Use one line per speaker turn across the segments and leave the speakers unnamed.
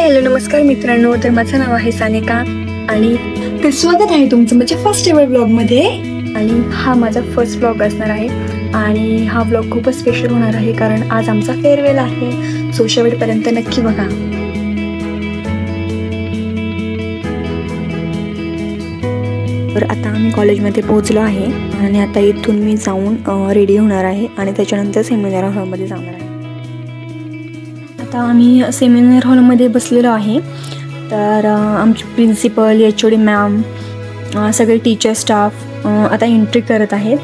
Hello नमस्कार मित्रांनो, तर माझं नाव आहे सानिका आणि
तर स्वागत आहे तुमचं माझ्या फर्स्ट एवर ब्लॉगमध्ये.
आणि हा माझा फर्स्ट ब्लॉग असणार आहे आणि हा ब्लॉग खूपच स्पेशल होणार आहे कारण आज आमचा फेअरवेल आहे. सो शेवटपर्यंत नक्की बघा. तर आता आम्ही कॉलेजमध्ये पोहोचलो आहे आणि आता इथून मी जाऊन रेडी होणार आहे आणि त्याच्यानंतर सेमिनार हॉलमध्ये जाणार आहे. आता आम्ही सेमिनार हॉलमध्ये बसलेलो आहे. तर आमचे प्रिन्सिपल, HOD मॅम, सगळे टीचर स्टाफ आता एंट्री करत आहेत.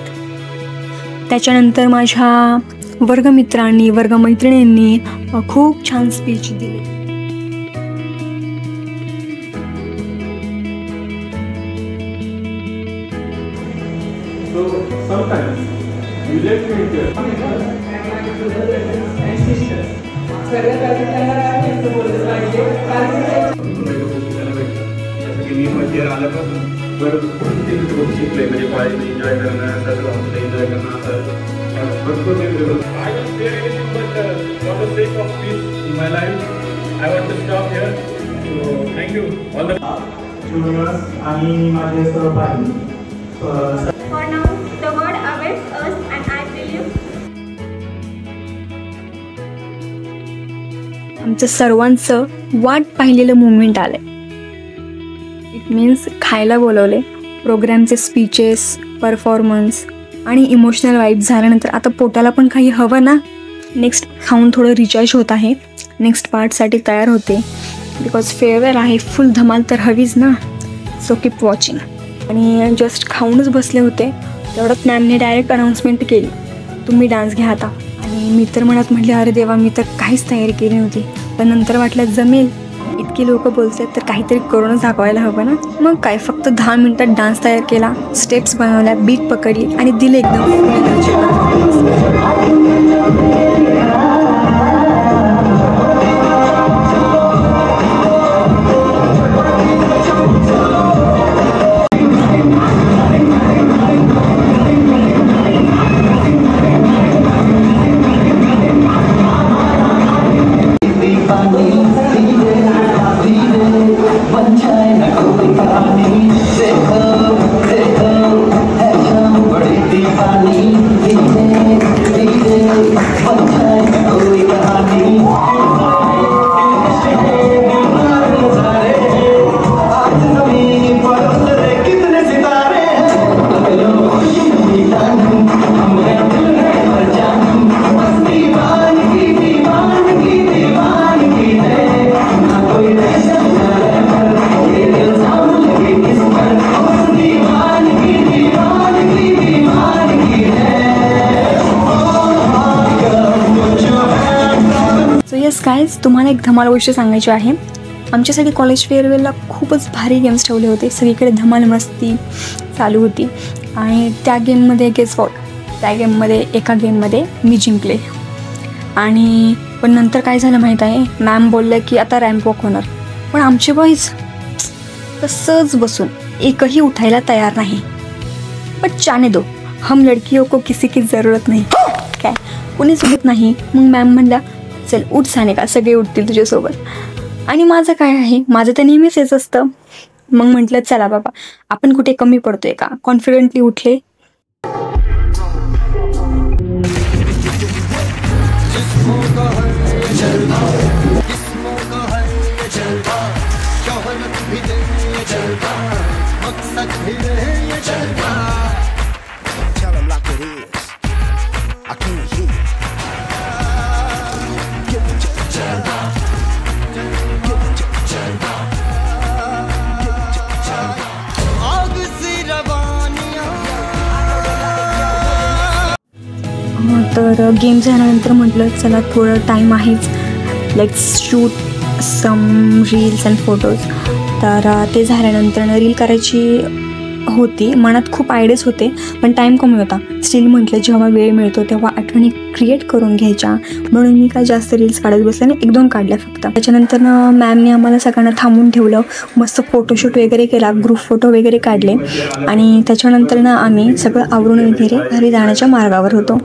त्याच्यानंतर माझ्या वर्गमित्रांनी वर्गमैत्रिणींनी खूप छान स्पीच दिली.
So sometimes you let me enjoy करना है, enjoy करना है. I don't say anything, but for the sake of peace in my life, I want to stop here. So thank you. All the
juniors आणि माझे सहभागी.
For now, the word awaits us, and I believe.
आमचं सर्वांचं वाट पाहिलेलं movement आलंय. It means खायला बोलवले. प्रोग्रामचे स्पीचेस, परफॉर्मन्स आणि इमोशनल वाईब झाल्यानंतर आता पोटाला पण काही हवं ना. नेक्स्ट खाऊन थोडं रिचार्ज होत आहे. नेक्स्ट पार्टसाठी तयार होते बिकॉज फेअरवेल आहे. फुल धमाल तर हवीच ना. So keep watching. आणि जस्ट खाऊनच बसले होते तेवढ्यात मॅमने डायरेक्ट अनाऊन्समेंट केली, तुम्ही डान्स घ्या आता. आणि मी तर मनात म्हटले अरे देवा, मी तर काहीच तयारी केली नव्हती. पण नंतर वाटलं जमेल, इतकी लोक बोलतात तर काहीतरी करूनच दाखवायला हवं ना. मग काय, फक्त 10 मिनिटात डान्स तयार केला, स्टेप्स बनवल्या, बीट पकडली आणि दिले एकदम. येस गाईज, तुम्हाला एक धमाल गोष्ट सांगायची आहे. आमच्यासाठी कॉलेज फेअरवेलला खूपच भारी गेम्स ठेवले होते. सगळीकडे धमाल मस्ती चालू होती. आणि त्या गेममध्ये गेस वॉट, त्या गेममध्ये एका गेममध्ये मी जिंकले. आणि पण नंतर काय झालं माहीत आहे, मॅम बोललं की आता रॅम्प वॉक होणार. पण आमचे बॉईज तसंच बसून एकही उठायला तयार नाही. पण जाने दो, हम लडकियों को किसी की ज़रूरत नाही. काय कुणीच उठत नाही. मग मॅम म्हणल्या चल उठ सानिका, सगळे उठतील तुझ्यासोबत. आणि माझं काय आहे, माझं तर नेहमीच हेच असतं. मग म्हटलं चला बाबा, आपण कुठे कमी पडतोय का. कॉन्फिडेंटली उठले. तर गेम झाल्यानंतर म्हटलं चला थोडं टाईम आहेच, let's shoot some reels and photos. तर ते झाल्यानंतर रील करायची होती. मनात खूप आयडियाज होते पण टाईम कमी होता. स्टील म्हटलं जेव्हा वेळ मिळतो तेव्हा आठवणी क्रिएट करून घ्यायच्या, म्हणून मी काय जास्त रील्स काढत बसले नाही, 1-2 काढल्या फक्त. त्याच्यानंतर मॅमने आम्हाला सगळ्यांना थांबून ठेवलं. मस्त फोटोशूट वगैरे केला, ग्रुप फोटो वगैरे काढले. आणि त्याच्यानंतर आम्ही सगळं आवरून वगैरे घरी जाण्याच्या मार्गावर होतो.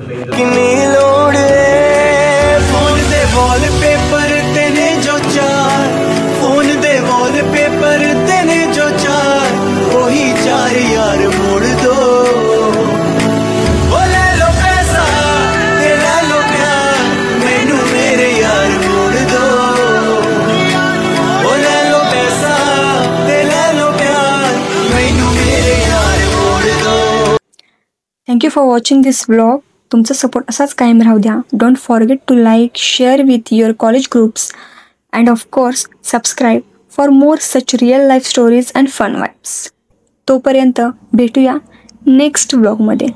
Thank you for watching this vlog. तुमचा सपोर्ट असाच कायम राहू द्या. Don't forget to like, share with your college groups and of course subscribe for more such real life stories and fun vibes. तोपर्यंत भेटूया नेक्स्ट व्लॉगमध्ये.